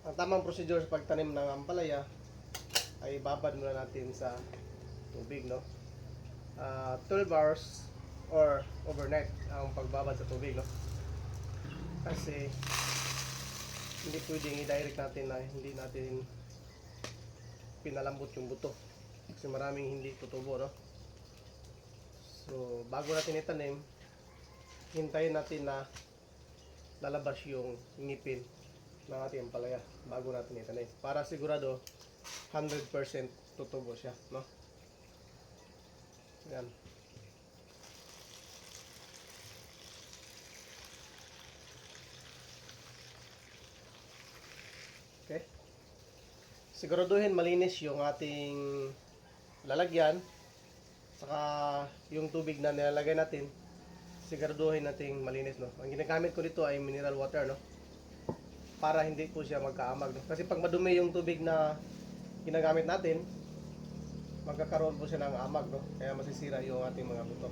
Ang tamang procedure sa pagtanim ng ampalaya ay babad muna natin sa tubig, no? 12 hours or overnight ang pagbabad sa tubig, no? Kasi hindi pwedeng i-direct natin na hindi natin pinalambot yung buto. Kasi maraming hindi tutubo, no? So, bago natin itanim, hintayin natin na lalabas yung ngipin ng ating ampalaya bago natin itanim. Para sigurado 100% tutubo siya, no? Yan. Okay. Siguraduhin malinis yung ating lalagyan. Saka yung tubig na nilalagay natin, siguraduhin nating malinis, no? Ang ginagamit ko dito ay mineral water, no? Para hindi po siya magkaamag, no? Kasi pag madumi yung tubig na ginagamit natin, magkakaroon po siya ng amag, no? Kaya masisira yung ating mga buto.